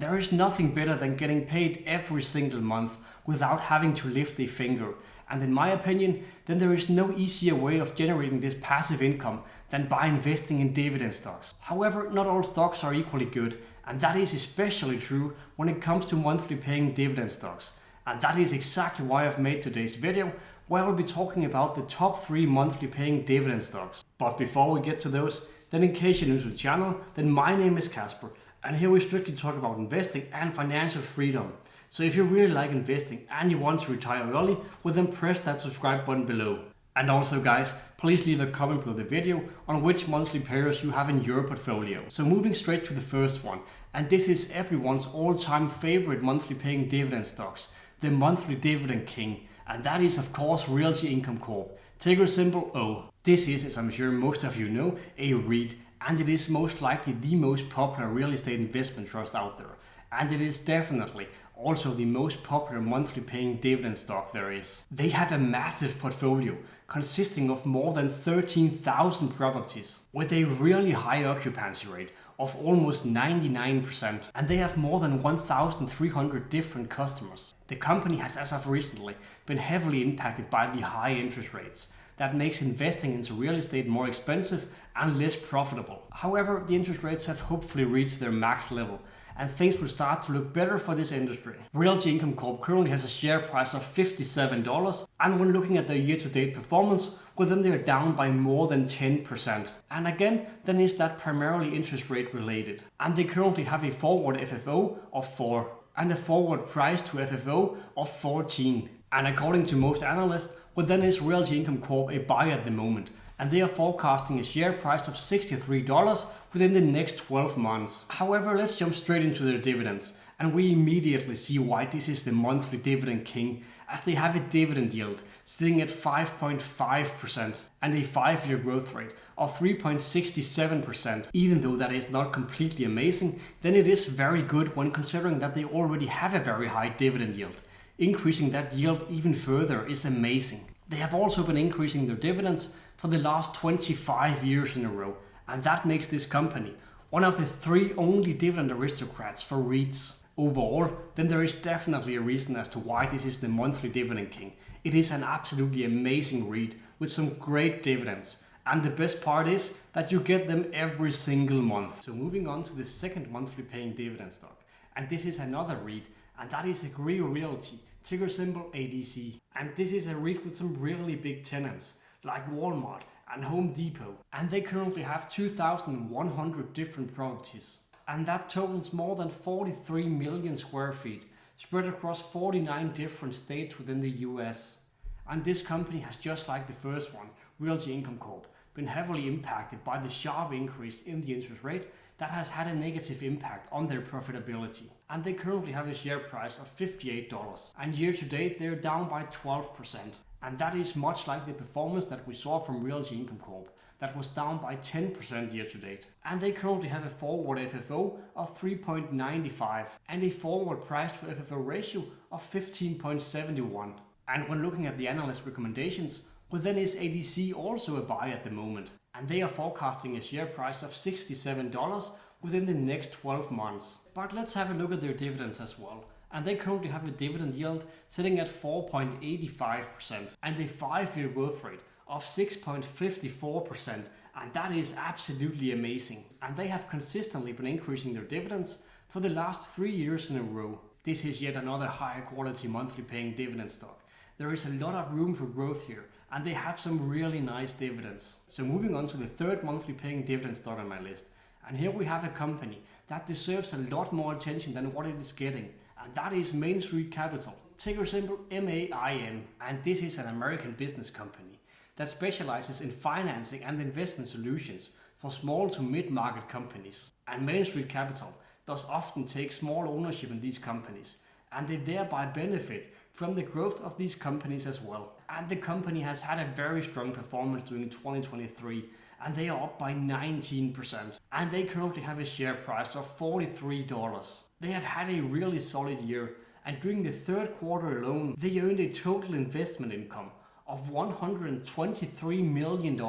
There is nothing better than getting paid every single month without having to lift a finger. And in my opinion, then there is no easier way of generating this passive income than by investing in dividend stocks. However, not all stocks are equally good, and that is especially true when it comes to monthly paying dividend stocks. And that is exactly why I've made today's video, where I will be talking about the top 3 monthly paying dividend stocks. But before we get to those, then in case you're new to the channel, then my name is Casper, and here we strictly talk about investing and financial freedom. So if you really like investing and you want to retire early, well then press that subscribe button below. And also guys, please leave a comment below the video on which monthly payers you have in your portfolio. So moving straight to the first one, and this is everyone's all-time favorite monthly paying dividend stocks, the monthly dividend king, and that is of course Realty Income Corp, ticker symbol O. This is, as I'm sure most of you know, a REIT, and it is most likely the most popular real estate investment trust out there. And it is definitely also the most popular monthly paying dividend stock there is. They have a massive portfolio consisting of more than 13,000 properties with a really high occupancy rate of almost 99%, and they have more than 1,300 different customers. The company has as of recently been heavily impacted by the high interest rates. That makes investing into real estate more expensive and less profitable. However, the interest rates have hopefully reached their max level, and things will start to look better for this industry. Realty Income Corp currently has a share price of $57, and when looking at their year-to-date performance, well then they are down by more than 10%. And again, then is that primarily interest rate related. And they currently have a forward FFO of 4 and a forward price to FFO of 14. And according to most analysts, well then is Realty Income Corp a buy at the moment, and they are forecasting a share price of $63 within the next 12 months. However, let's jump straight into their dividends, and we immediately see why this is the monthly dividend king, as they have a dividend yield sitting at 5.5% and a 5-year growth rate of 3.67%. Even though that is not completely amazing, then it is very good when considering that they already have a very high dividend yield. Increasing that yield even further is amazing. They have also been increasing their dividends for the last 25 years in a row, and that makes this company one of the 3 only dividend aristocrats for REITs. Overall, then there is definitely a reason as to why this is the monthly dividend king. It is an absolutely amazing REIT with some great dividends, and the best part is that you get them every single month. So moving on to the second monthly paying dividend stock, and this is another REIT, and that is Agree Realty, ticker symbol ADC. And this is a REIT with some really big tenants like Walmart and Home Depot, and they currently have 2,100 different properties, and that totals more than 43 million square feet spread across 49 different states within the US. And this company has, just like the first one, Realty Income Corp, been heavily impacted by the sharp increase in the interest rate that has had a negative impact on their profitability. And they currently have a share price of $58, and year to date they're down by 12%. And that is much like the performance that we saw from Realty Income Corp, that was down by 10% year to date. And they currently have a forward FFO of 3.95 and a forward price to FFO ratio of 15.71. And when looking at the analyst recommendations, well then is ADC also a buy at the moment, and they are forecasting a share price of $67 within the next 12 months. But let's have a look at their dividends as well. And they currently have a dividend yield sitting at 4.85% and a 5-year growth rate of 6.54%, and that is absolutely amazing. And they have consistently been increasing their dividends for the last 3 years in a row. This is yet another high quality monthly paying dividend stock. There is a lot of room for growth here, and they have some really nice dividends. So moving on to the third monthly paying dividend stock on my list, and here we have a company that deserves a lot more attention than what it is getting, and that is Main Street Capital, ticker symbol MAIN. And this is an American business company that specializes in financing and investment solutions for small to mid-market companies. And Main Street Capital does often take small ownership in these companies, and they thereby benefit from the growth of these companies as well. And the company has had a very strong performance during 2023, and they are up by 19%. And they currently have a share price of $43. They have had a really solid year, and during the third quarter alone, they earned a total investment income of $123 million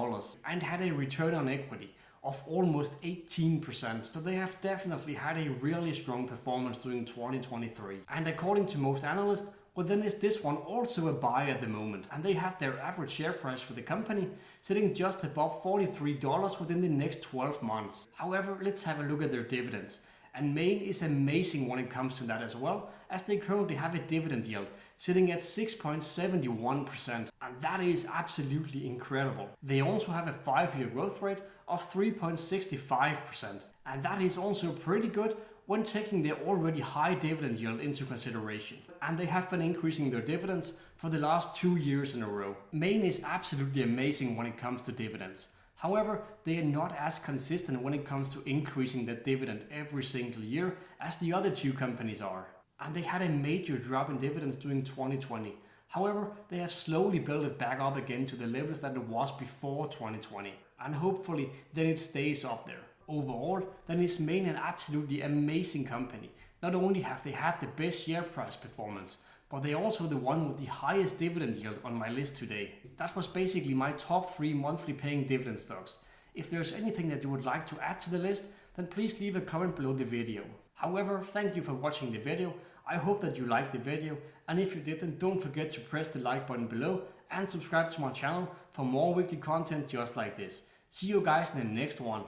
and had a return on equity of almost 18%. So they have definitely had a really strong performance during 2023. And according to most analysts, well, then is this one also a buy at the moment? And they have their average share price for the company sitting just above $43 within the next 12 months. However, let's have a look at their dividends. And Maine is amazing when it comes to that as well, as they currently have a dividend yield sitting at 6.71%, and that is absolutely incredible. They also have a 5-year growth rate of 3.65%, and that is also pretty good when taking their already high dividend yield into consideration. And they have been increasing their dividends for the last 2 years in a row. Maine is absolutely amazing when it comes to dividends. However, they are not as consistent when it comes to increasing their dividend every single year as the other two companies are. And they had a major drop in dividends during 2020. However, they have slowly built it back up again to the levels that it was before 2020. And hopefully then it stays up there. Overall, then is Maine an absolutely amazing company. Not only have they had the best share price performance, but they're also the one with the highest dividend yield on my list today. That was basically my top 3 monthly paying dividend stocks. If there's anything that you would like to add to the list, then please leave a comment below the video. However, thank you for watching the video. I hope that you liked the video, and if you did, then don't forget to press the like button below and subscribe to my channel for more weekly content just like this. See you guys in the next one.